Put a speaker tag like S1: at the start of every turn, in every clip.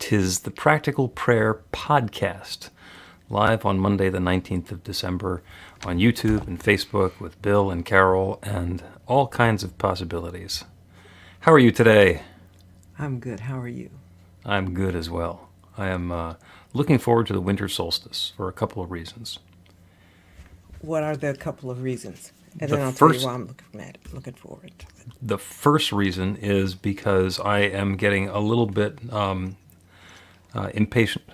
S1: 'Tis the Practical Prayer Podcast, live on Monday the 19th of December on YouTube and Facebook with Bill and Carol and all kinds of possibilities. How are you today?
S2: I'm good. How are you?
S1: I'm good as well. I am looking forward to the winter solstice for a couple of reasons.
S2: What are the couple of reasons? And
S1: The
S2: then I'll tell you
S1: first-
S2: why I'm looking forward to it.
S1: The first reason is because I am getting a little bit impatient,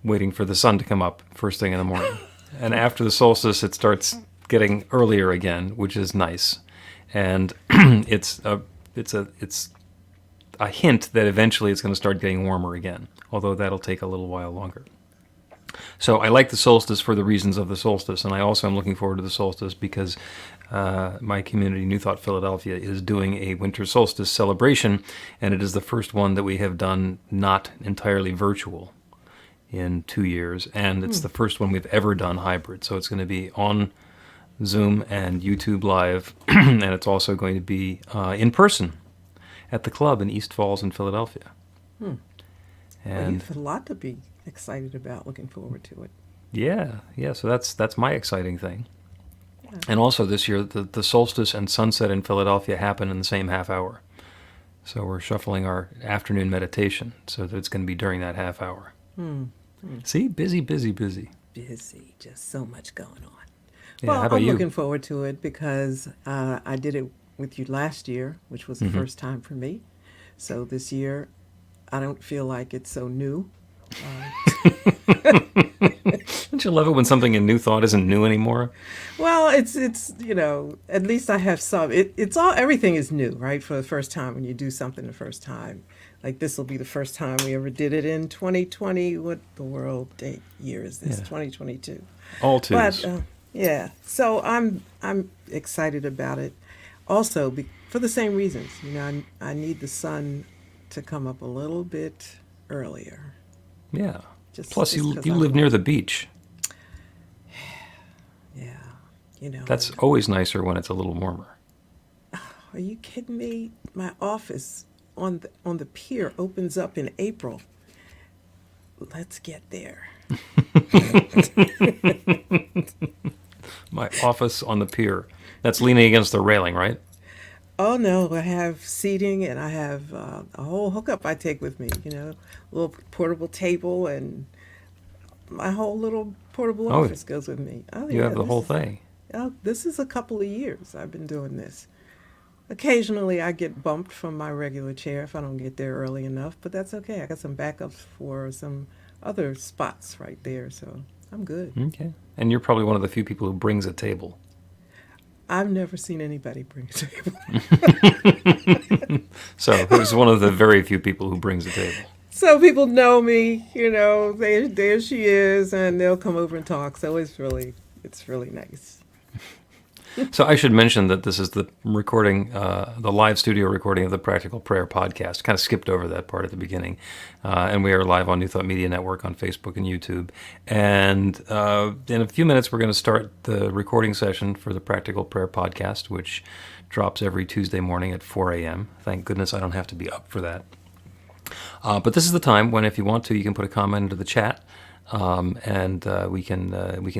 S1: waiting for the sun to come up first thing in the morning. And after the solstice, it starts getting earlier again, which is nice. And it's a hint that eventually it's going to start getting warmer again, although that'll take a little while longer. So I like the solstice for the reasons of the solstice, and I also am looking forward to the solstice because my community, New Thought Philadelphia, is doing a winter solstice celebration, and it is the first one that we have done not entirely virtual in 2 years, and it's the first one we've ever done hybrid. So it's going to be on Zoom and YouTube Live, and it's also going to be in person at the club in East Falls in Philadelphia.
S2: Well,
S1: And
S2: you have a lot to be excited about. Looking forward to it.
S1: yeah. So that's my exciting thing.
S2: Yeah.
S1: And also this year, the solstice and sunset in Philadelphia happen in the same half hour. So we're shuffling our afternoon meditation so that it's going to be during that half hour. See, busy.
S2: Busy. Just so much going on.
S1: Yeah,
S2: Well,
S1: how about
S2: I'm
S1: you?
S2: looking forward to it because I did it with you last year, which was the first time for me. So this year, I don't feel like it's so new.
S1: Don't you love it when something in New Thought isn't new anymore?
S2: Well, it's at least I have some. Everything is new, right? For the first time when you do something the first time, like this will be the first time we ever did it in 2020. What the world date year is this?
S1: Yeah.
S2: 2022.
S1: All twos.
S2: But yeah, so I'm excited about it. Also, for the same reasons. I need the sun to come up a little bit earlier.
S1: Yeah.
S2: Just
S1: Plus, you
S2: 'cause
S1: live near the beach.
S2: Yeah,
S1: That's always nicer when it's a little warmer.
S2: Are you kidding me? My office on the pier opens up in April. Let's get there.
S1: My office on the pier. That's leaning against the railing, right?
S2: Oh no, I have seating and I have a whole hookup I take with me. Little portable table and my whole little portable
S1: Oh,
S2: office goes with me. Oh,
S1: You have the whole thing.
S2: This is a couple of years I've been doing this. Occasionally I get bumped from my regular chair if I don't get there early enough, but that's okay. I got some backups for some other spots right there, so I'm good.
S1: Okay. And you're probably one of the few people who brings a table.
S2: I've never seen anybody bring a table.
S1: So who's one of the very few people who brings a table?
S2: So people know me, there she is, and they'll come over and talk. So it's really nice.
S1: So I should mention that this is the recording, the live studio recording of the Practical Prayer Podcast. Kind of skipped over that part at the beginning. And we are live on New Thought Media Network on Facebook and YouTube. And in a few minutes, we're going to start the recording session for the Practical Prayer Podcast, which drops every Tuesday morning at 4 a.m. Thank goodness I don't have to be up for that. But this is the time when, if you want to, you can put a comment into the chat. And we can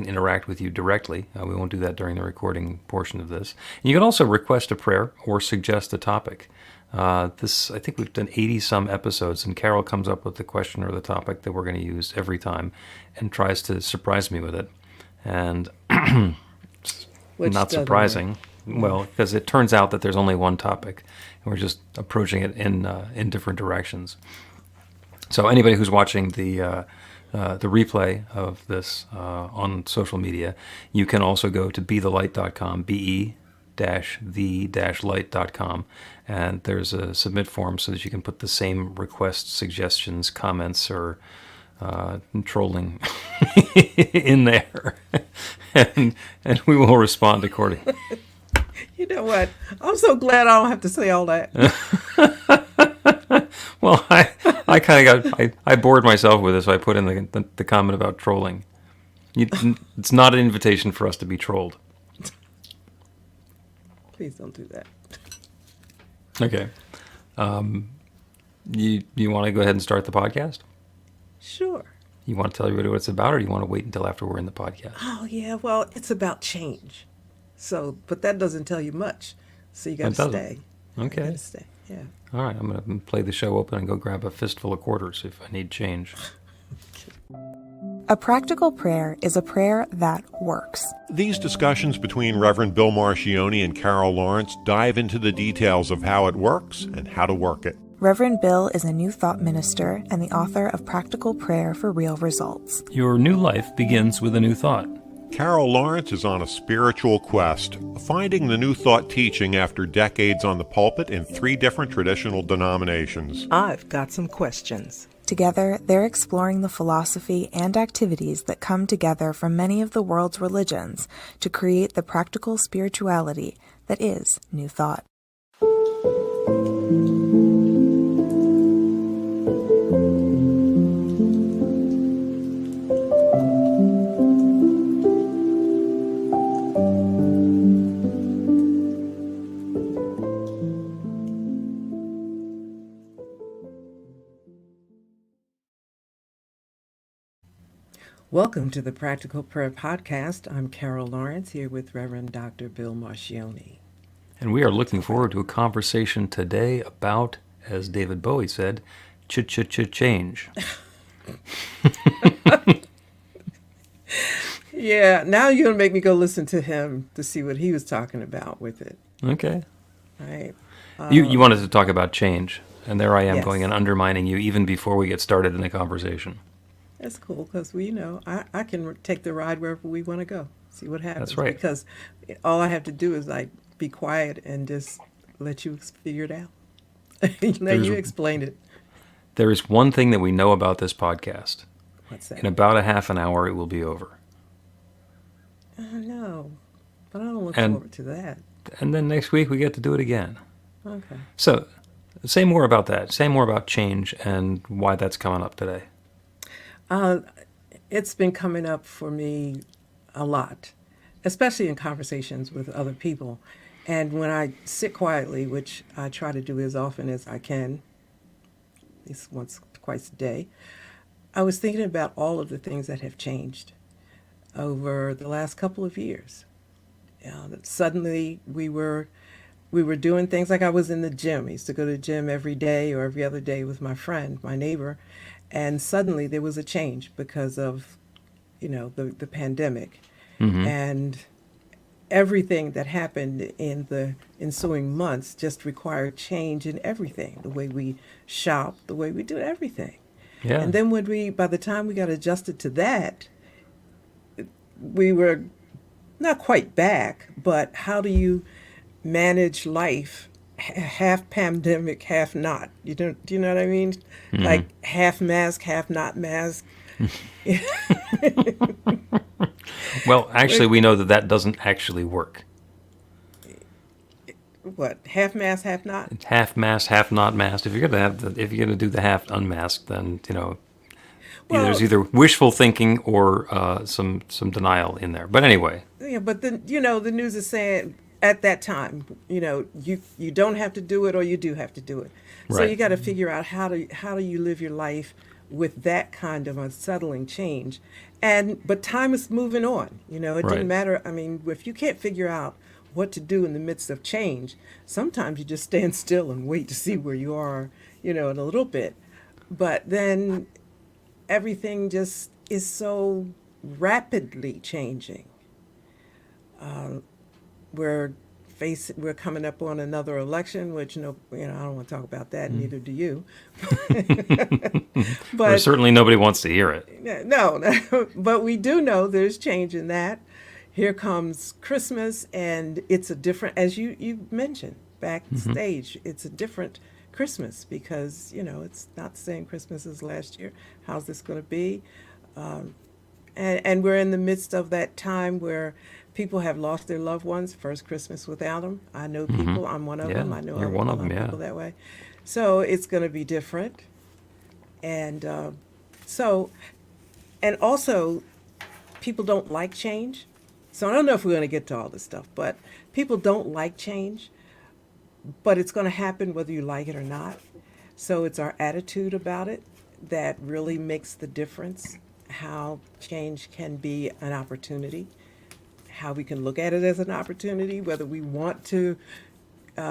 S1: interact with you directly. We won't do that during the recording portion of this. And you can also request a prayer or suggest a topic. I think we've done 80-some episodes, and Carol comes up with the question or the topic that we're going to use every time and tries to surprise me with it. And
S2: Which
S1: not
S2: doesn't
S1: surprising. Well, because it turns out that there's only one topic, and we're just approaching it in different directions. So anybody who's watching the replay of this on social media, you can also go to bethelight.com, be-the-light.com, and there's a submit form so that you can put the same requests, suggestions, comments, or trolling in there, and we will respond accordingly.
S2: You know what? I'm so glad I don't have to say all that.
S1: Well, I kind of I bored myself with it, so I put in the comment about trolling. It's not an invitation for us to be trolled.
S2: Please don't do that.
S1: Okay. You want to go ahead and start the podcast?
S2: Sure.
S1: You want to tell everybody what it's about, or do you want to wait until after we're in the podcast?
S2: Oh, yeah, well, it's about change. So, but that doesn't tell you much. So you got
S1: It
S2: to
S1: doesn't.
S2: stay.
S1: Okay.
S2: You got to stay, yeah.
S1: All right, I'm going to play the show open and go grab a fistful of quarters if I need change.
S3: A practical prayer is a prayer that works.
S4: These discussions between Reverend Bill Marchiony and Carol Lawrence dive into the details of how it works and how to work it.
S3: Reverend Bill is a New Thought minister and the author of Practical Prayer for Real Results.
S1: Your new life begins with a new thought.
S4: Carol Lawrence is on a spiritual quest, finding the New Thought teaching after decades on the pulpit in 3 different traditional denominations.
S5: I've got some questions.
S3: Together, they're exploring the philosophy and activities that come together from many of the world's religions to create the practical spirituality that is New Thought.
S2: Welcome to the Practical Prayer Podcast. I'm Carol Lawrence here with Reverend Dr. Bill Marchiony.
S1: And we are looking forward to a conversation today about, as David Bowie said, change.
S2: Yeah, now you're going to make me go listen to him to see what he was talking about with it.
S1: Okay.
S2: Right?
S1: You wanted to talk about change, and there I am
S2: Yes.
S1: going and undermining you even before we get started in the conversation.
S2: That's cool because I can take the ride wherever we want to go, see what happens.
S1: That's right.
S2: Because all I have to do is like be quiet and just let you figure it out. Let you explain it.
S1: There is one thing that we know about this podcast.
S2: What's that?
S1: In about a half an hour, it will be over.
S2: No, but I don't look
S1: And-
S2: forward to that.
S1: And then next week, we get to do it again.
S2: Okay.
S1: So, say more about that. Say more about change and why that's coming up today.
S2: It's been coming up for me a lot, especially in conversations with other people. And when I sit quietly, which I try to do as often as I can, at least once, twice a day, I was thinking about all of the things that have changed over the last couple of years. That suddenly we were doing things like I was in the gym. I used to go to the gym every day or every other day with my friend, my neighbor, and suddenly there was a change because of, the pandemic.
S1: Mm-hmm.
S2: And everything that happened in the ensuing months just required change in everything, the way we shop, the way we do everything.
S1: Yeah.
S2: And then by the time we got adjusted to that, we were not quite back, but how do you manage life half pandemic, half not? Do you know what I mean?
S1: Mm-hmm.
S2: Like half mask, half not mask.
S1: Well, actually, we know that doesn't actually work.
S2: What, half mask, half not?
S1: It's half masked, half not masked. If you're gonna do the half unmasked, then there's either wishful thinking or some denial in there. But anyway,
S2: Yeah, but then the news is saying at that time, you don't have to do it or you do have to do it. So
S1: Right.
S2: you got to figure out how do you live your life with that kind of unsettling change. But time is moving on. It
S1: Right.
S2: didn't matter. I mean, if you can't figure out what to do in the midst of change, sometimes you just stand still and wait to see where you are, in a little bit. But then everything just is so rapidly changing. We're coming up on another election, which I don't want to talk about that. Neither do you.
S1: or
S2: But
S1: certainly nobody wants to hear it.
S2: no, but we do know there's change in that. Here comes Christmas, and it's a different, as you mentioned backstage, it's a different Christmas because it's not the same Christmas as last year. How's this going to be? And we're in the midst of that time where people have lost their loved ones. First Christmas without them. I know people. I'm one of
S1: Yeah,
S2: them. I know
S1: you're
S2: a
S1: one of
S2: lot
S1: them, yeah.
S2: people that way. So it's going to be different. And and also, people don't like change. So I don't know if we're going to get to all this stuff, but people don't like change. But it's going to happen whether you like it or not. So it's our attitude about it that really makes the difference. How change can be an opportunity, how we can look at it as an opportunity, whether we want to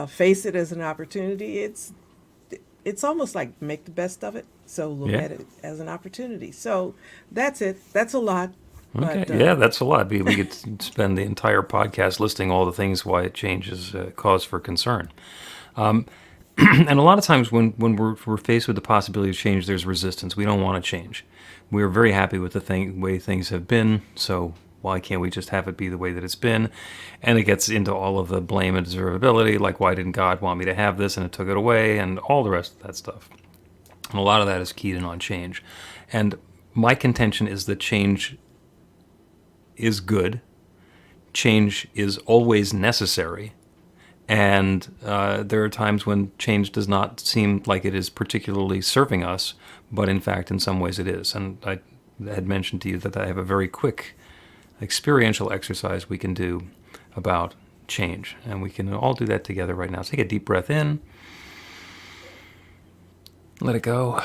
S2: face it as an opportunity. It's almost like make the best of it. So look
S1: Yeah.
S2: at it as an opportunity. So that's it. That's a lot.
S1: Okay,
S2: But
S1: yeah, that's a lot. We could spend the entire podcast listing all the things why change is a cause for concern. And a lot of times when we're faced with the possibility of change, there's resistance. We don't want to change. We're very happy with the way things have been, so why can't we just have it be the way that it's been? And it gets into all of the blame and deservability, like why didn't God want me to have this and it took it away, and all the rest of that stuff. And a lot of that is keyed in on change. And my contention is that change is good. Change is always necessary. And there are times when change does not seem like it is particularly serving us, but in fact, in some ways it is. And I had mentioned to you that I have a very quick experiential exercise we can do about change. And we can all do that together right now. Take a deep breath in. Let it go.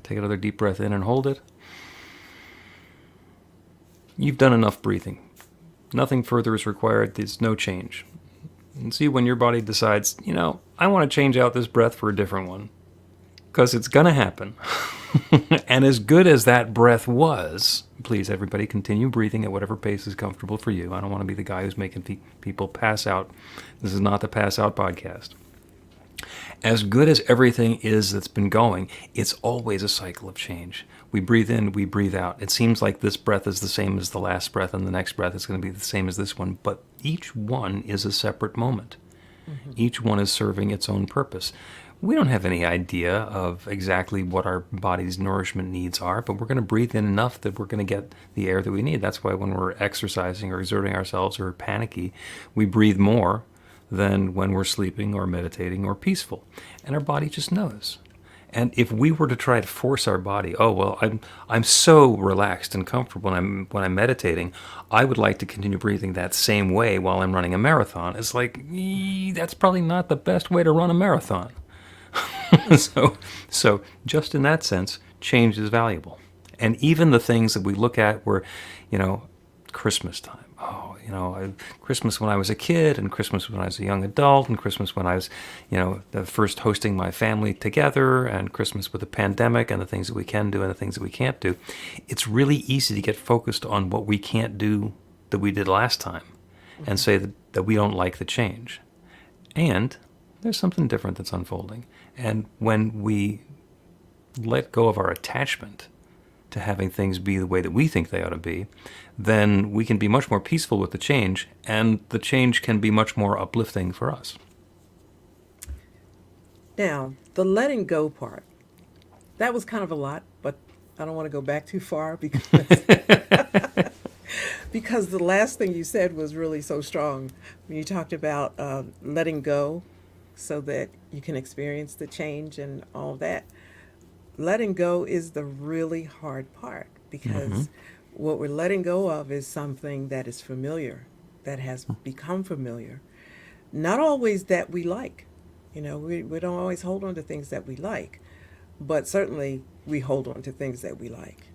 S1: Take another deep breath in and hold it. You've done enough breathing. Nothing further is required. There's no change. And see when your body decides, I want to change out this breath for a different one. Because it's going to happen. And as good as that breath was, please, everybody, continue breathing at whatever pace is comfortable for you. I don't want to be the guy who's making people pass out. This is not the Pass Out podcast. As good as everything is that's been going, it's always a cycle of change. We breathe in, we breathe out. It seems like this breath is the same as the last breath, and the next breath is going to be the same as this one, but each one is a separate moment. Mm-hmm. Each one is serving its own purpose. We don't have any idea of exactly what our body's nourishment needs are, but we're going to breathe in enough that we're going to get the air that we need. That's why when we're exercising or exerting ourselves or panicky, we breathe more than when we're sleeping or meditating or peaceful. And our body just knows. And if we were to try to force our body, I'm so relaxed and comfortable when I'm meditating, I would like to continue breathing that same way while I'm running a marathon. It's like, that's probably not the best way to run a marathon. So just in that sense, change is valuable. And even the things that we look at were, Christmas time. Christmas when I was a kid, and Christmas when I was a young adult, and Christmas when I was, the first hosting my family together, and Christmas with the pandemic, and the things that we can do and the things that we can't do. It's really easy to get focused on what we can't do that we did last time, and say that we don't like the change. And there's something different that's unfolding. And when we let go of our attachment to having things be the way that we think they ought to be, then we can be much more peaceful with the change, and the change can be much more uplifting for us.
S2: now, the letting go part, that was kind of a lot, but I don't want to go back too far because because the last thing you said was really so strong. When you talked about letting go so that you can experience the change and all that. Letting go is the really hard part because what we're letting go of is something that is familiar, that has become familiar. Not always that we like. We don't always hold on to things that we like, but certainly we hold on to things that we like.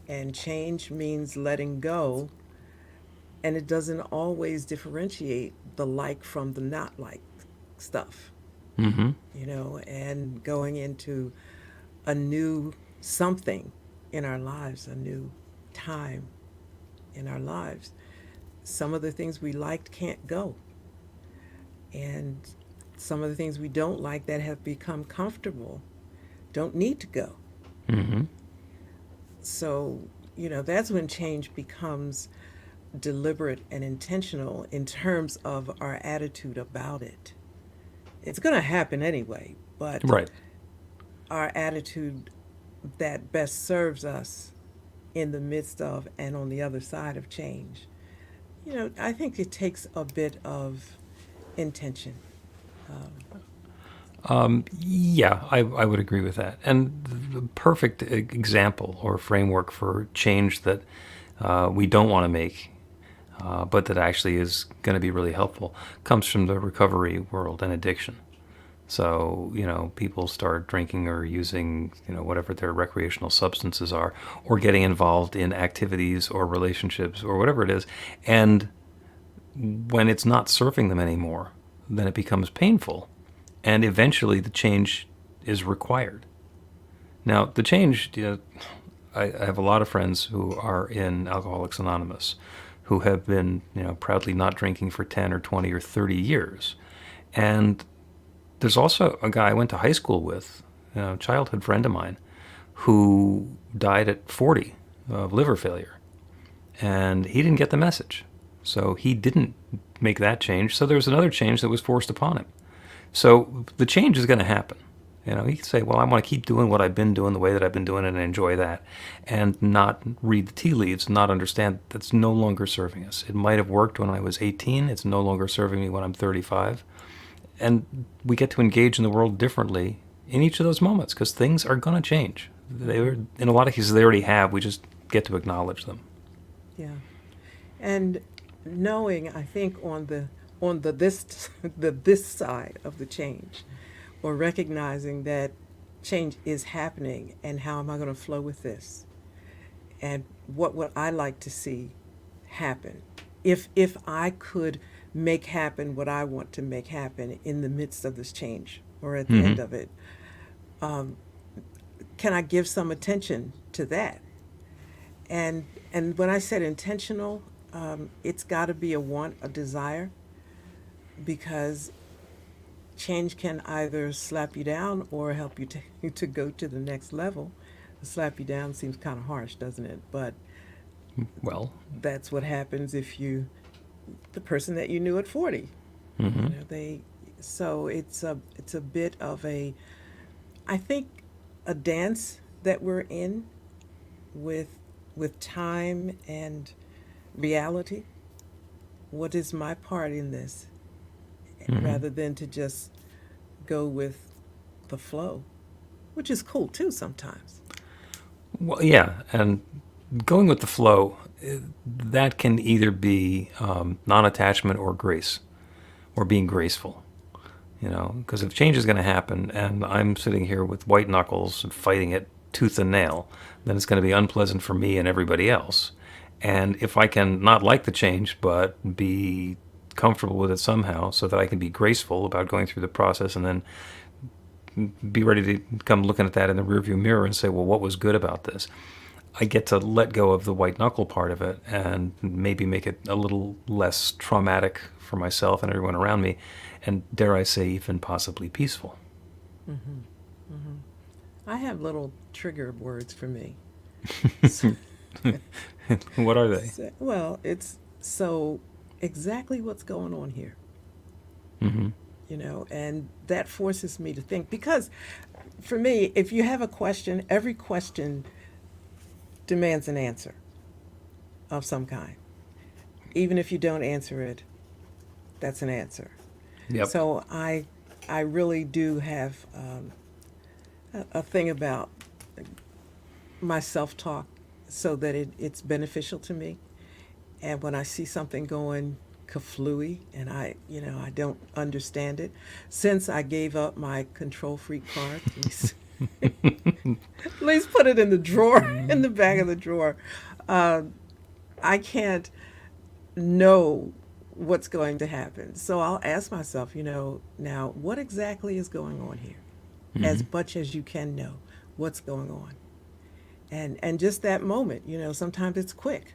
S2: And change means letting go, and it doesn't always differentiate the like from the not like stuff. And going into a new something in our lives, a new time in our lives. Some of the things we liked can't go. And some of the things we don't like that have become comfortable don't need to go. So, that's when change becomes deliberate and intentional in terms of our attitude about it. It's going to happen anyway, but
S1: Right.
S2: our attitude that best serves us in the midst of and on the other side of change. I think it takes a bit of intention.
S1: Yeah, I would agree with that. And the perfect example or framework for change that we don't want to make, but that actually is going to be really helpful, comes from the recovery world and addiction. So, people start drinking or using, whatever their recreational substances are, or getting involved in activities or relationships or whatever it is. And when it's not serving them anymore, then it becomes painful. And eventually the change is required. Now, the change, I have a lot of friends who are in Alcoholics Anonymous who have been, proudly not drinking for 10 or 20 or 30 years. And there's also a guy I went to high school with, a childhood friend of mine, who died at 40 of liver failure. And he didn't get the message. So he didn't make that change. So there was another change that was forced upon him. So the change is going to happen. He can say, well, I want to keep doing what I've been doing the way that I've been doing it and enjoy that, and not read the tea leaves, not understand that's no longer serving us. It might have worked when I was 18. It's no longer serving me when I'm 35. And we get to engage in the world differently in each of those moments because things are going to change. In a lot of cases, they already have. We just get to acknowledge them.
S2: Yeah. And knowing, I think, on the this side of the change, or recognizing that change is happening, and how am I going to flow with this, and what would I like to see happen if I could make happen what I want to make happen in the midst of this change or at the end of it. Can I give some attention to that? And when I said intentional, it's got to be a want, a desire, because change can either slap you down or help you to go to the next level. Slap you down seems kind of harsh, doesn't it? But
S1: well,
S2: that's what happens if the person that you knew at 40. So it's a bit of I think, a dance that we're in with time and reality. What is my part in this? Rather than to just go with the flow, which is cool too sometimes.
S1: Well, yeah, and going with the flow, that can either be non-attachment or grace, or being graceful. Because if change is going to happen and I'm sitting here with white knuckles and fighting it tooth and nail, then it's going to be unpleasant for me and everybody else. And if I can not like the change but be comfortable with it somehow, so that I can be graceful about going through the process, and then be ready to come looking at that in the rearview mirror and say, well, what was good about this? I get to let go of the white knuckle part of it and maybe make it a little less traumatic for myself and everyone around me, and dare I say, even possibly peaceful.
S2: I have little trigger words for me.
S1: What are they?
S2: Well, it's so exactly what's going on here. And that forces me to think, because for me, if you have a question, every question demands an answer of some kind. Even if you don't answer it, that's an answer.
S1: Yep.
S2: So I really do have a thing about my self-talk, so that it's beneficial to me. And when I see something going kaflooey and I don't understand it, since I gave up my control freak card, please put it in the drawer, in the back of the drawer. I can't know what's going to happen. So I'll ask myself, now what exactly is going on here? As much as you can know what's going on. And just that moment, sometimes it's quick,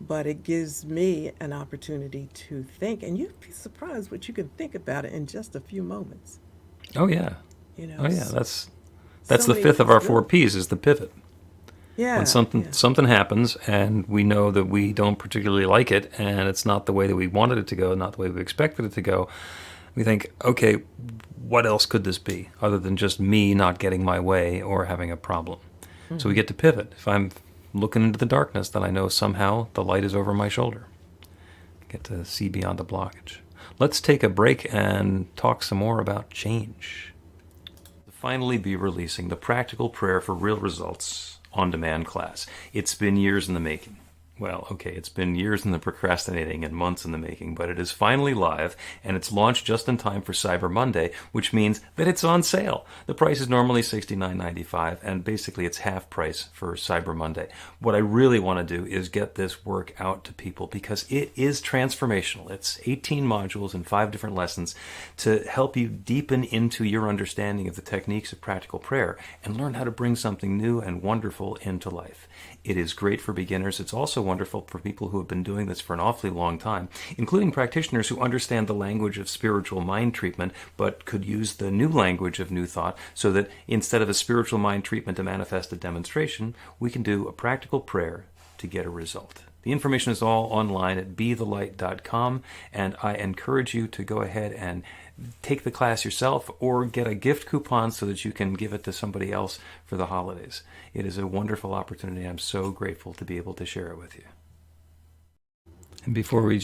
S2: but it gives me an opportunity to think, and you'd be surprised what you can think about it in just a few moments.
S1: Oh yeah. Oh yeah. That's
S2: so
S1: the fifth of our 4 Ps is the pivot.
S2: Yeah.
S1: When something happens and we know that we don't particularly like it, and it's not the way that we wanted it to go, not the way we expected it to go, we think, okay, what else could this be other than just me not getting my way or having a problem? So we get to pivot. If I'm looking into the darkness, then I know somehow the light is over my shoulder. Get to see beyond the blockage. Let's take a break and talk some more about change. Finally be releasing the Practical Prayer for Real Results on-demand class. It's been years in the making. Well, okay, it's been years in the procrastinating and months in the making, but it is finally live, and it's launched just in time for Cyber Monday, which means that it's on sale. The price is normally $69.95, and basically it's half price for Cyber Monday. What I really want to do is get this work out to people because it is transformational. It's 18 modules and 5 different lessons to help you deepen into your understanding of the techniques of practical prayer and learn how to bring something new and wonderful into life. It is great for beginners. It's also wonderful for people who have been doing this for an awfully long time, including practitioners who understand the language of spiritual mind treatment, but could use the new language of New Thought so that instead of a spiritual mind treatment to manifest a demonstration, we can do a practical prayer to get a result. The information is all online at bethelight.com, and I encourage you to go ahead and take the class yourself or get a gift coupon so that you can give it to somebody else for the holidays. It is a wonderful opportunity. I'm so grateful to be able to share it with you. And before we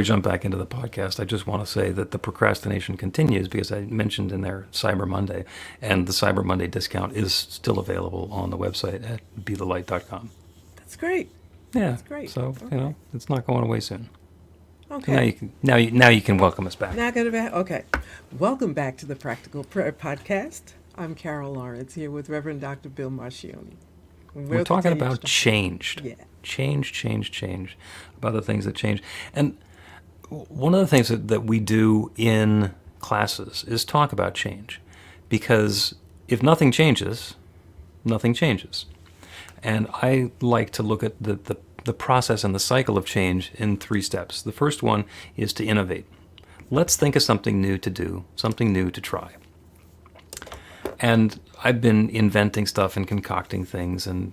S1: jump back into the podcast, I just want to say that the procrastination continues because I mentioned in there Cyber Monday, and the Cyber Monday discount is still available on the website at bethelight.com.
S2: That's great.
S1: Yeah,
S2: That's great.
S1: So
S2: Okay.
S1: it's not going away soon.
S2: Okay.
S1: Now you can welcome us back.
S2: Now go to back. Okay. Welcome back to the Practical Prayer Podcast. I'm Carol Lawrence here with Reverend Dr. Bill Marchiony.
S1: We're talking about changed.
S2: Yeah.
S1: Change. About the things that change. And one of the things that we do in classes is talk about change. Because if nothing changes, nothing changes. And I like to look at the process and the cycle of change in 3 steps. The first one is to innovate. Let's think of something new to do, something new to try. And I've been inventing stuff and concocting things and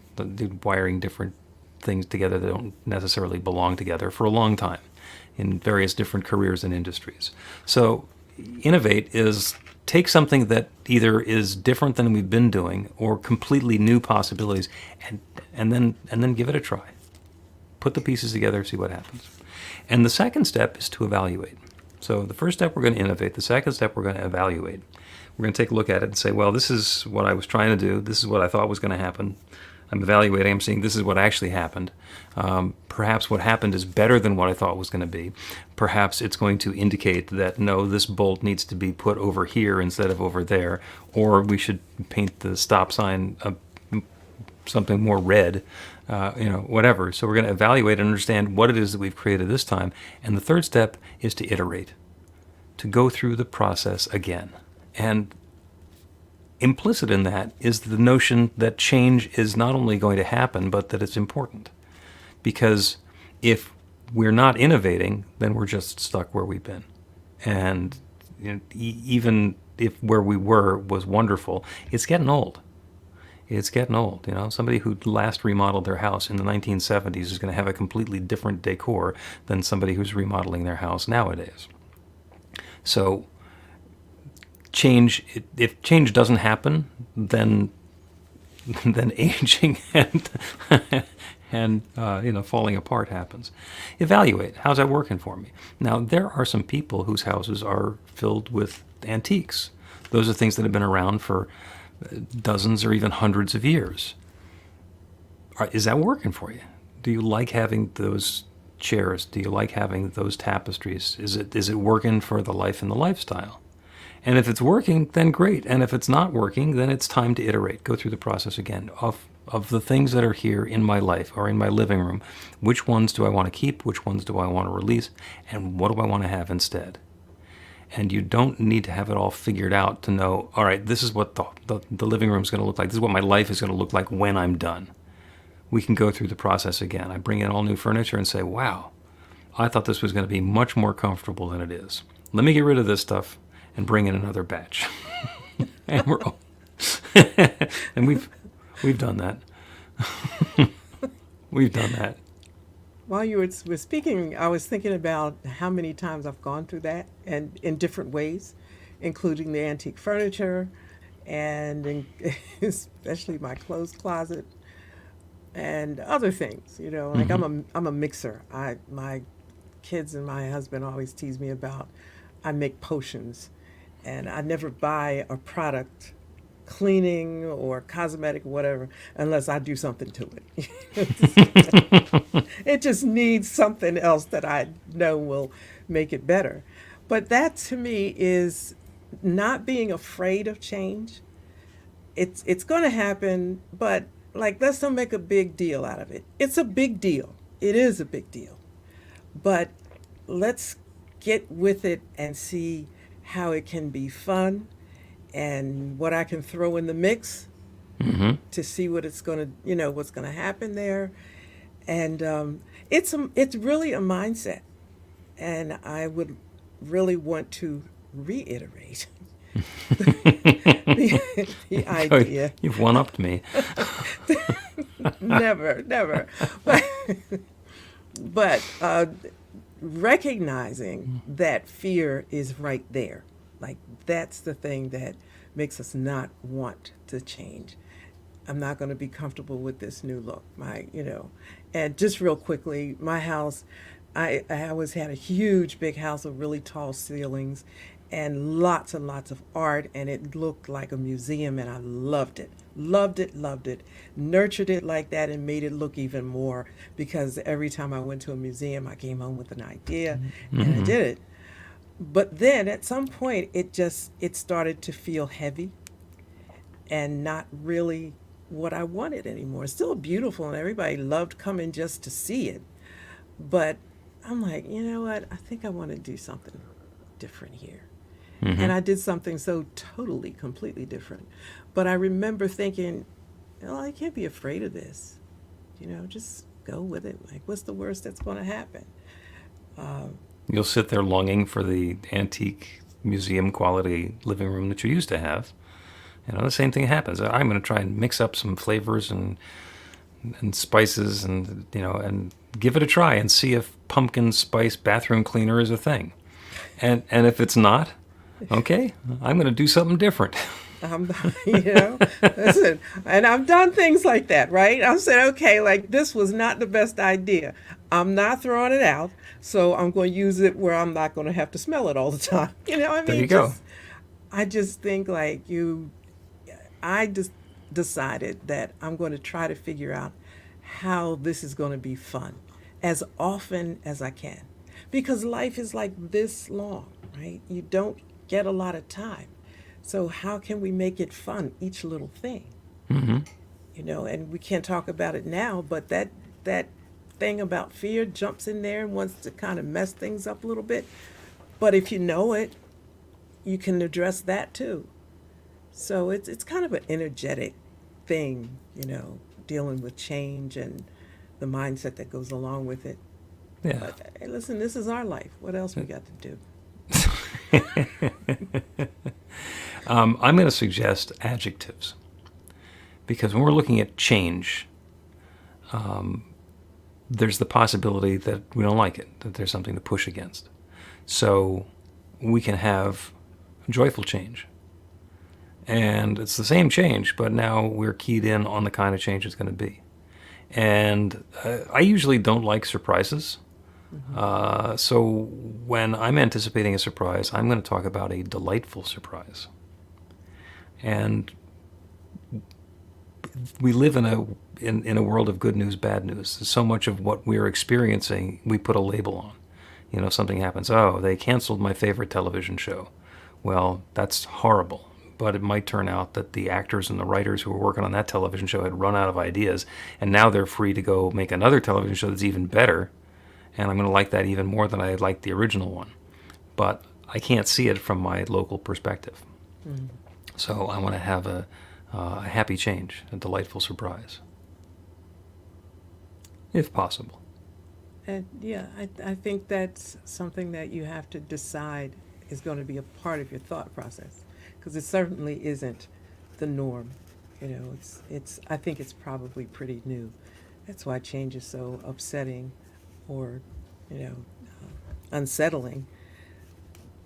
S1: wiring different things together that don't necessarily belong together for a long time in various different careers and industries. So innovate is take something that either is different than we've been doing or completely new possibilities and then give it a try. Put the pieces together, see what happens. And the second step is to evaluate. So the first step, we're going to innovate. The second step, we're going to evaluate. We're going to take a look at it and say, well, this is what I was trying to do. This is what I thought was going to happen. I'm evaluating. I'm seeing this is what actually happened. Perhaps what happened is better than what I thought was going to be. Perhaps it's going to indicate that, no, this bolt needs to be put over here instead of over there. Or we should paint the stop sign something more red, whatever. So we're going to evaluate and understand what it is that we've created this time. And the third step is to iterate, to go through the process again. And implicit in that is the notion that change is not only going to happen, but that it's important. Because if we're not innovating, then we're just stuck where we've been. And even if where we were was wonderful, it's getting old. It's getting old. Somebody who last remodeled their house in the 1970s is going to have a completely different decor than somebody who's remodeling their house nowadays. So if change doesn't happen, then aging and falling apart happens. Evaluate. How's that working for me? Now, there are some people whose houses are filled with antiques. Those are things that have been around for dozens or even hundreds of years. Is that working for you? Do you like having those chairs? Do you like having those tapestries? Is it working for the life and the lifestyle? And if it's working, then great. And if it's not working, then it's time to iterate. Go through the process again of the things that are here in my life or in my living room. Which ones do I want to keep? Which ones do I want to release? And what do I want to have instead? And you don't need to have it all figured out to know, all right, this is what the living room is going to look like. This is what my life is going to look like when I'm done. We can go through the process again. I bring in all new furniture and say, wow, I thought this was going to be much more comfortable than it is. Let me get rid of this stuff and bring in another batch. And we're all and we've done that. We've done that.
S2: While you were speaking, I was thinking about how many times I've gone through that, and in different ways, including the antique furniture, and especially my clothes closet, and other things. Like I'm a mixer. My kids and my husband always tease me about I make potions, and I never buy a product cleaning or cosmetic or whatever unless I do something to it. It just needs something else that I know will make it better. But that to me is not being afraid of change. It's going to happen, but like let's not make a big deal out of it. It's a big deal. It is a big deal. But let's get with it and see how it can be fun and what I can throw in the mix to see what it's going to, what's going to happen there. And it's really a mindset. And I would really want to reiterate the idea.
S1: You've one-upped me.
S2: Never. But recognizing that fear is right there. Like that's the thing that makes us not want to change. I'm not going to be comfortable with this new look. And just real quickly, my house, I always had a huge, big house with really tall ceilings and lots of art, and it looked like a museum, and I loved it. Loved it. Nurtured it like that and made it look even more because every time I went to a museum, I came home with an idea and I did it. But then at some point, it started to feel heavy and not really what I wanted anymore. It's still beautiful and everybody loved coming just to see it. But I'm like, you know what? I think I want to do something different here. And I did something so totally, completely different. But I remember thinking, I can't be afraid of this. Just go with it. Like, what's the worst that's going to happen?
S1: You'll sit there longing for the antique museum quality living room that you used to have. The same thing happens. I'm going to try and mix up some flavors and spices and give it a try and see if pumpkin spice bathroom cleaner is a thing. And if it's not, okay, I'm going to do something different.
S2: Listen, and I've done things like that, right? I've said, okay, like this was not the best idea. I'm not throwing it out, so I'm going to use it where I'm not going to have to smell it all the time.
S1: There you go.
S2: I just think I just decided that I'm going to try to figure out how this is going to be fun as often as I can. Because life is like this long, right? You don't get a lot of time. So how can we make it fun, each little thing? And we can't talk about it now, but that thing about fear jumps in there and wants to kind of mess things up a little bit. But if you know it, you can address that too. So it's kind of an energetic thing, dealing with change and the mindset that goes along with it.
S1: Yeah.
S2: But hey, listen, this is our life. What else we got to do?
S1: I'm going to suggest adjectives because when we're looking at change, there's the possibility that we don't like it, that there's something to push against. So we can have joyful change. And it's the same change, but now we're keyed in on the kind of change it's going to be. And I usually don't like surprises. So when I'm anticipating a surprise, I'm going to talk about a delightful surprise. And we live in a world of good news, bad news. So much of what we're experiencing, we put a label on. If something happens, they canceled my favorite television show. Well, that's horrible. But it might turn out that the actors and the writers who were working on that television show had run out of ideas, and now they're free to go make another television show that's even better, and I'm going to like that even more than I liked the original one. But I can't see it from my local perspective. So I want to have a happy change, a delightful surprise, if possible.
S2: And I think that's something that you have to decide is going to be a part of your thought process. Because it certainly isn't the norm. I think it's probably pretty new. That's why change is so upsetting or, unsettling.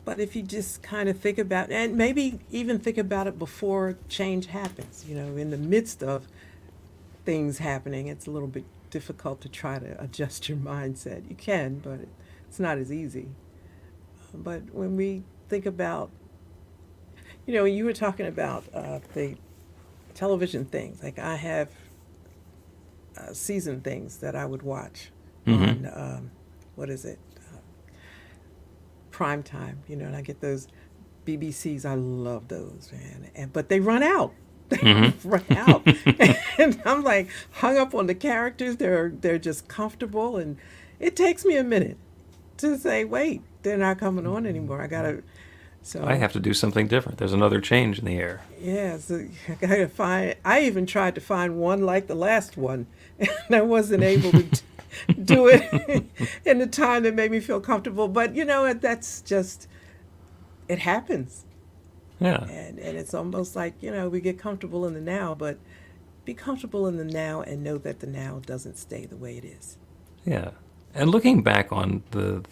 S2: But if you just kind of think about, and maybe even think about it before change happens, in the midst of things happening, it's a little bit difficult to try to adjust your mindset. You can, but it's not as easy. But when we think about, you were talking about the television things. Like I have season things that I would watch
S1: Mm-hmm.
S2: on, what is it, prime time, and I get those BBCs. I love those, man. But they run out. They
S1: Mm-hmm.
S2: run out. And I'm like hung up on the characters. They're just comfortable, and it takes me a minute to say, wait, they're not coming on anymore. I gotta.
S1: I
S2: So
S1: have to do something different. There's another change in the air.
S2: yeah, so I gotta find. I even tried to find one like the last one, and I wasn't able to do it in the time that made me feel comfortable. But that's just it happens,
S1: Yeah.
S2: and it's almost like we get comfortable in the now, but be comfortable in the now and know that the now doesn't stay the way it is.
S1: Yeah. And looking back on the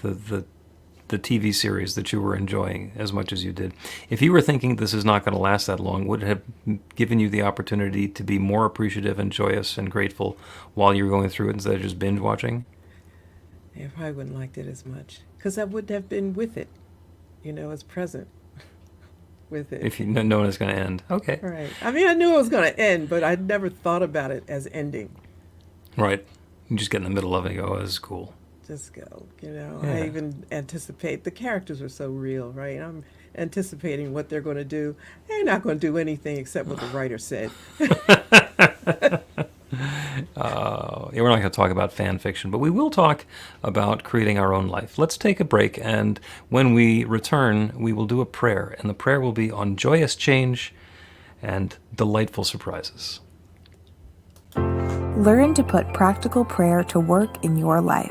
S1: TV series that you were enjoying as much as you did, if you were thinking this is not going to last that long, would it have given you the opportunity to be more appreciative and joyous and grateful while you were going through it instead of just binge watching?
S2: I probably wouldn't liked it as much because I wouldn't have been with it, as present with it.
S1: If you know it's going to end. Okay.
S2: Right. I mean, I knew it was going to end, but I'd never thought about it as ending.
S1: Right. You just get in the middle of it and go, oh, this is cool.
S2: Just go,
S1: Yeah.
S2: I even anticipate, the characters are so real, right? I'm anticipating what they're going to do. They're not going to do anything except what the writer said.
S1: Yeah, we're not going to talk about fan fiction, but we will talk about creating our own life. Let's take a break, and when we return, we will do a prayer, and the prayer will be on joyous change and delightful surprises.
S3: Learn to put practical prayer to work in your life.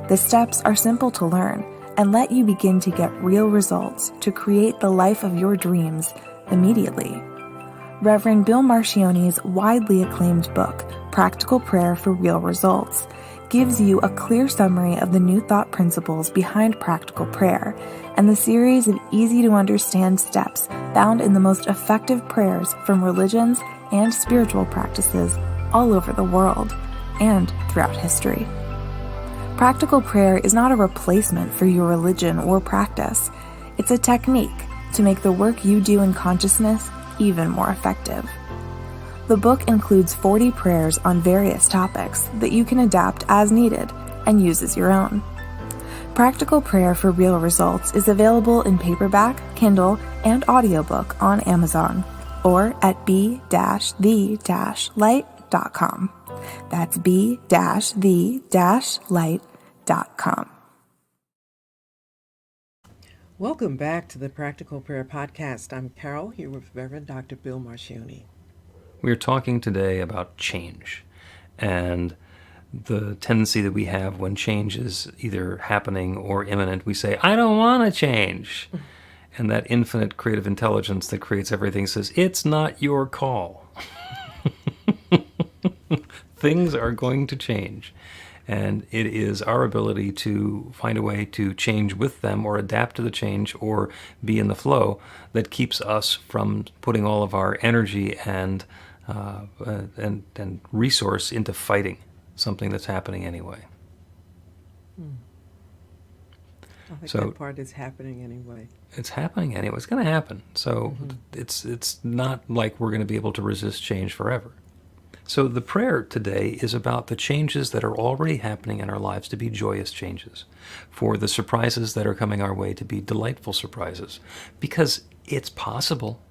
S3: The steps are simple to learn and let you begin to get real results to create the life of your dreams immediately. Reverend Bill Marchiony's widely acclaimed book, Practical Prayer for Real Results, gives you a clear summary of the New Thought principles behind practical prayer and the series of easy-to-understand steps found in the most effective prayers from religions and spiritual practices all over the world and throughout history. Practical prayer is not a replacement for your religion or practice. It's a technique to make the work you do in consciousness even more effective. The book includes 40 prayers on various topics that you can adapt as needed and use as your own. Practical Prayer for Real Results is available in paperback, Kindle, and audiobook on Amazon or at b-the-light.com. That's b-the-light.com.
S2: Welcome back to the Practical Prayer Podcast. I'm Carol, here with Reverend Dr. Bill Marchiony.
S1: We're talking today about change and the tendency that we have when change is either happening or imminent. We say, I don't want to change. And that infinite creative intelligence that creates everything says, it's not your call. Things are going to change. And it is our ability to find a way to change with them or adapt to the change or be in the flow that keeps us from putting all of our energy and resource into fighting something that's happening anyway.
S2: I think
S1: So-
S2: that part is happening anyway.
S1: It's happening anyway. It's going to happen. So it's not like we're going to be able to resist change forever. So the prayer today is about the changes that are already happening in our lives to be joyous changes, for the surprises that are coming our way to be delightful surprises, because it's possible.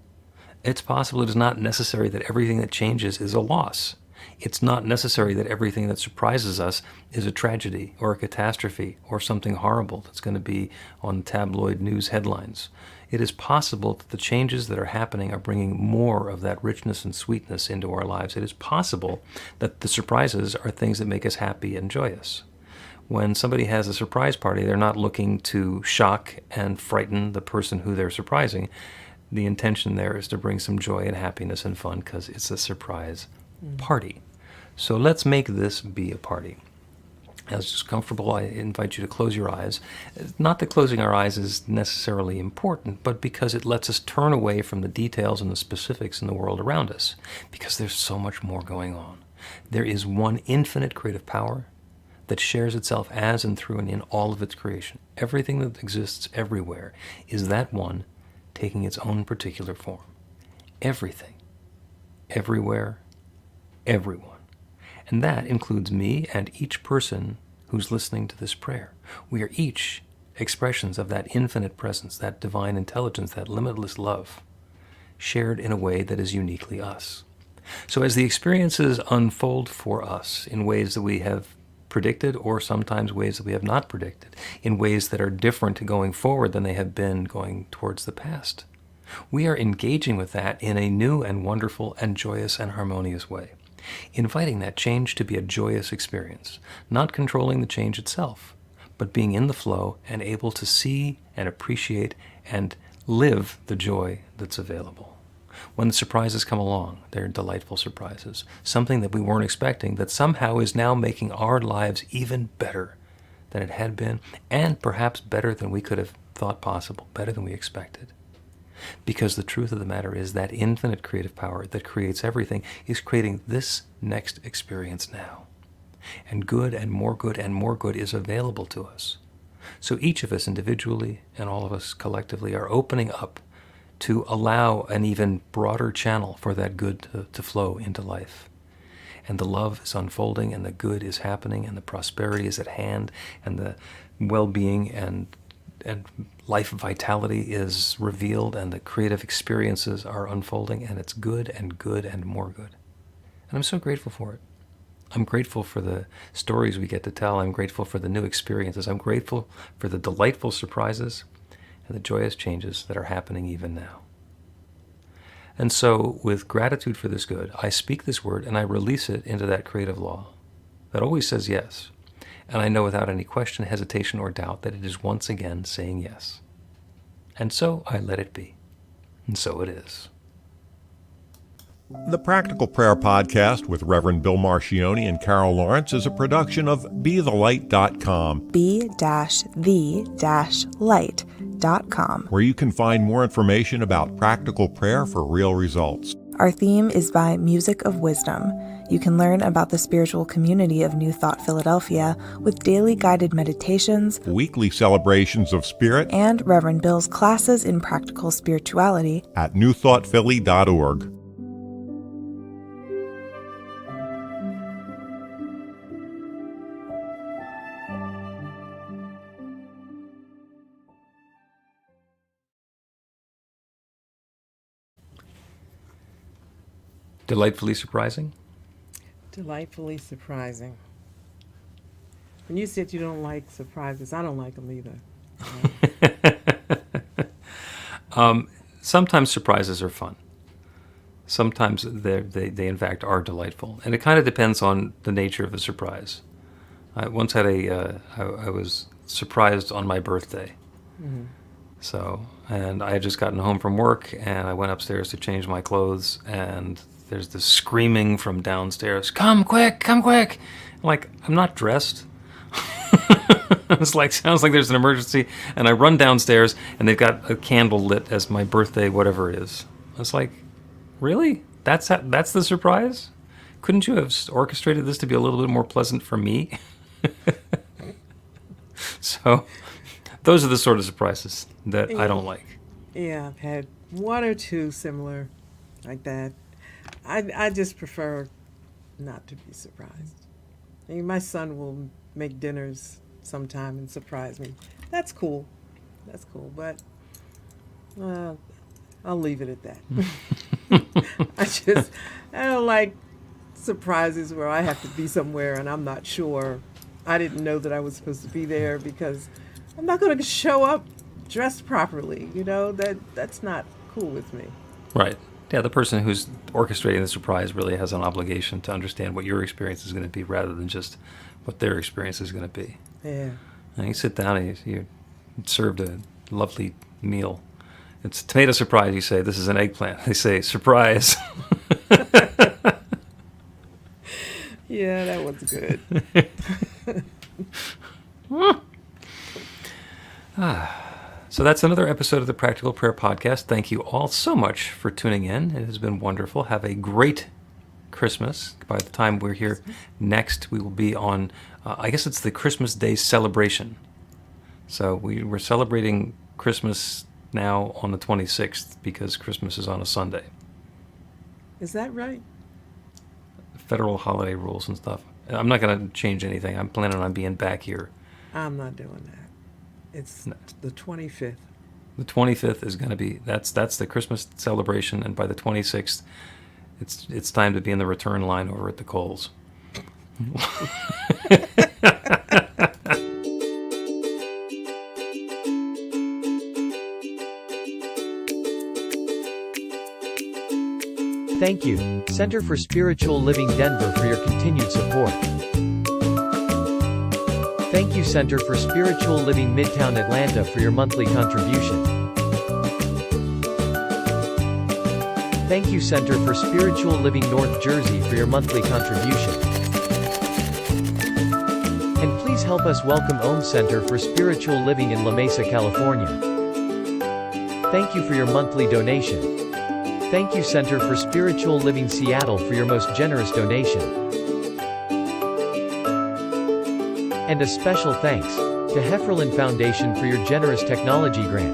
S1: It's possible. It is not necessary that everything that changes is a loss. It's not necessary that everything that surprises us is a tragedy or a catastrophe or something horrible that's going to be on tabloid news headlines. It is possible that the changes that are happening are bringing more of that richness and sweetness into our lives. It is possible that the surprises are things that make us happy and joyous. When somebody has a surprise party, they're not looking to shock and frighten the person who they're surprising. The intention there is to bring some joy and happiness and fun because it's a surprise party. So let's make this be a party. As it's comfortable, I invite you to close your eyes. Not that closing our eyes is necessarily important, but because it lets us turn away from the details and the specifics in the world around us, because there's so much more going on. There is one infinite creative power that shares itself as and through and in all of its creation. Everything that exists everywhere is that one taking its own particular form. Everything. everywhere, everyone. And that includes me and each person who's listening to this prayer. We are each expressions of that infinite presence, that divine intelligence, that limitless love, shared in a way that is uniquely us. So as the experiences unfold for us in ways that we have predicted, or sometimes ways that we have not predicted, in ways that are different going forward than they have been going towards the past, we are engaging with that in a new and wonderful and joyous and harmonious way, inviting that change to be a joyous experience, not controlling the change itself, but being in the flow and able to see and appreciate and live the joy that's available. When the surprises come along, they're delightful surprises, something that we weren't expecting that somehow is now making our lives even better than it had been, and perhaps better than we could have thought possible, better than we expected. Because the truth of the matter is that infinite creative power that creates everything is creating this next experience now. And good and more good and more good is available to us. So each of us individually and all of us collectively are opening up to allow an even broader channel for that good to flow into life. And the love is unfolding, and the good is happening, and the prosperity is at hand, and the well-being and life vitality is revealed, and the creative experiences are unfolding, and it's good and good and more good. And I'm so grateful for it. I'm grateful for the stories we get to tell. I'm grateful for the new experiences. I'm grateful for the delightful surprises and the joyous changes that are happening even now. And so, with gratitude for this good, I speak this word and I release it into that creative law that always says yes. And I know without any question, hesitation, or doubt that it is once again saying yes. And so I let it be. And so it is.
S4: The Practical Prayer Podcast with Reverend Bill Marchiony and Carol Lawrence is a production of BeTheLight.com.
S3: be-the-light.com.
S4: Where you can find more information about practical prayer for real results.
S3: Our theme is by Music of Wisdom. You can learn about the spiritual community of New Thought Philadelphia with daily guided meditations,
S4: Weekly celebrations of spirit,
S3: and Reverend Bill's classes in practical spirituality
S4: at newthoughtphilly.org.
S1: Delightfully surprising?
S2: Delightfully surprising. When you said you don't like surprises, I don't like them either.
S1: Sometimes surprises are fun. Sometimes they in fact are delightful. And it kind of depends on the nature of the surprise. I once had I was surprised on my birthday.
S2: Mm-hmm.
S1: And I had just gotten home from work, and I went upstairs to change my clothes, and there's this screaming from downstairs, "Come quick, come quick!" I'm not dressed. It's sounds like there's an emergency, and I run downstairs, and they've got a candle lit as my birthday, whatever it is. I was like, really? That's the surprise? Couldn't you have orchestrated this to be a little bit more pleasant for me? So, those are the sort of surprises that I don't like.
S2: Yeah, I've had one or two similar like that. I just prefer not to be surprised. I mean, my son will make dinners sometime and surprise me. That's cool. But I'll leave it at that. I don't like surprises where I have to be somewhere and I'm not sure. I didn't know that I was supposed to be there because I'm not going to show up dressed properly. That's not cool with me.
S1: Right. Yeah, the person who's orchestrating the surprise really has an obligation to understand what your experience is going to be rather than just what their experience is going to be.
S2: Yeah.
S1: And you sit down and you're served a lovely meal. It's tomato surprise, you say, this is an eggplant. They say, surprise.
S2: Yeah, that was good.
S1: So that's another episode of the Practical Prayer Podcast. Thank you all so much for tuning in. It has been wonderful. Have a great Christmas. By the time we're here next, we will be on, I guess it's the Christmas Day celebration. So we're celebrating Christmas now on the 26th because Christmas is on a Sunday.
S2: Is that right?
S1: Federal holiday rules and stuff. I'm not going to change anything. I'm planning on being back here.
S2: I'm not doing that. It's the 25th.
S1: The 25th is going to be that's the Christmas celebration, and by the 26th, it's time to be in the return line over at the Kohl's.
S6: Thank you, Center for Spiritual Living Denver, for your continued support. Thank you, Center for Spiritual Living Midtown Atlanta, for your monthly contribution. Thank you, Center for Spiritual Living North Jersey, for your monthly contribution. And please help us welcome Om Center for Spiritual Living in La Mesa, California. Thank you for your monthly donation. Thank you, Center for Spiritual Living Seattle, for your most generous donation. And a special thanks to Hefferlin Foundation for your generous technology grant.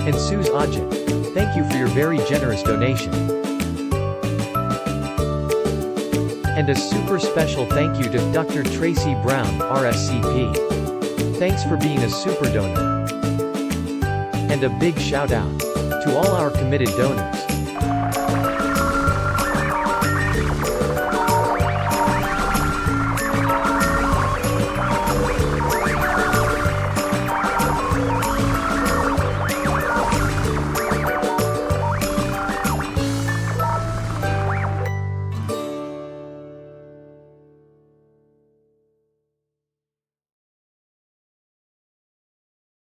S6: And Suze Ajit, thank you for your very generous donation. And a super special thank you to Dr. Tracy Brown, RSCP. Thanks for being a super donor. And a big shout out to all our committed donors.